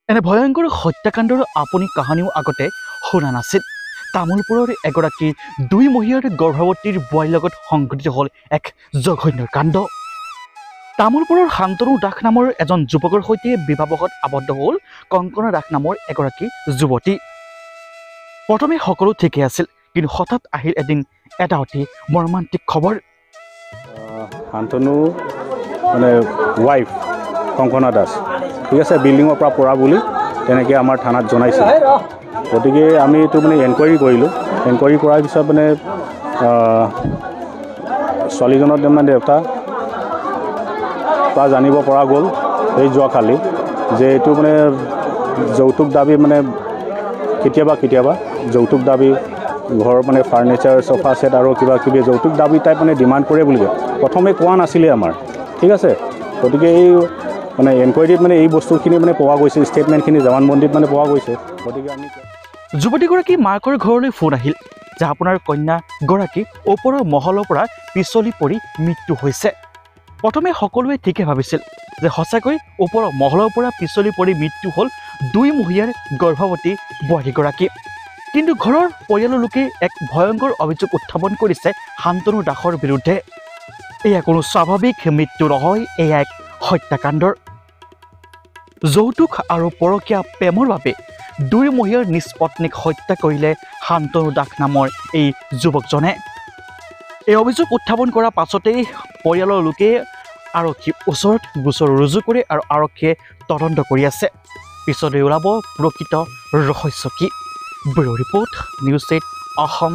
এনে ভয়ংকৰ হত্যাকাণ্ডৰ আপুনি কাহিনীও আগতে শুনা নাছিল। তামোলপুৰৰ এগৰাকী 2 মহীয়াৰ গৰ্ভৱতীৰ বোৱাৰীৰ লগত সংঘটিত হ'ল এক জঘন্য কাণ্ড। তামোলপুৰৰ শান্তনু দাস নামৰ এজন যুৱকৰ সৈতে বিবাহত আবদ্ধ হ'ল কংকনা দাস নামৰ এগৰাকী যুৱতী। প্ৰথমে সকলো ঠিকে আছিল, কিন্তু হঠাৎ আহিল এদিন এটা অতি মৰ্মান্তিক খবৰ। শান্তনু মানে ৱাইফ কংকনা দাস ঠিক আছে বিল্ডিঙৰ পৰা পৰা বুলি তেনেকৈ আমাৰ থানাত জনাইছে। গতিকে আমি এইটো মানে এনকুৱাৰী কৰিলোঁ। এনকুৱাৰী কৰাৰ পিছত মানে ছোৱালীজনৰ মানে দেউতা পৰা জানিব পৰা গ'ল এই যোৱাকালি যে এইটো মানে যৌতুক দাবী মানে কেতিয়াবা যৌতুক দাবী ঘৰৰ মানে ফাৰ্নিচাৰ চফা ছেট আৰু কিবা কিবি যৌতুক দাবী টাইপ মানে ডিমাণ্ড কৰে বুলি কয়। প্ৰথমে কোৱা নাছিলে আমাৰ ঠিক আছে। গতিকে এই মানে এনকুৱাৰীত মানে এই বস্তুখিনি মানে পোৱা গৈছে, ষ্টেটমেণ্টখিনি জবানবন্দীত মানে পোৱা গৈছে। গতিকে আমি যুৱতীগৰাকী মাকৰ ঘৰলৈ ফোন আহিল যে আপোনাৰ কন্যাগৰাকী ওপৰৰ মহলৰ পৰা পিছলি পৰি মৃত্যু হৈছে। প্ৰথমে সকলোৱে ঠিকে ভাবিছিল যে সঁচাকৈ ওপৰৰ মহলৰ পৰা পিছলি পৰি মৃত্যু হ'ল 2 মহীয়াৰ গৰ্ভৱতী বোৱাৰীগৰাকী। কিন্তু ঘৰৰ পৰিয়ালৰ লোকে এক ভয়ংকৰ অভিযোগ উত্থাপন কৰিছে শান্তনু দাসৰ বিৰুদ্ধে। এয়া কোনো স্বাভাৱিক মৃত্যু নহয়, এয়া এক হত্যাকাণ্ডৰ। যৌতুক আৰু পৰকীয়া প্ৰেমৰ বাবে 2 মহীয়াৰ নিষ্পত্নীক হত্যা কৰিলে শান্তনু দাস নামৰ এই যুৱকজনে। এই অভিযোগ উত্থাপন কৰাৰ পাছতেই পৰিয়ালৰ লোকে আৰক্ষীৰ ওচৰত গোচৰ ৰুজু কৰে আৰু আৰক্ষীয়ে তদন্ত কৰি আছে। পিছতে ওলাব প্ৰকৃত ৰহস্য কি। Bureau report, news 8 Assam.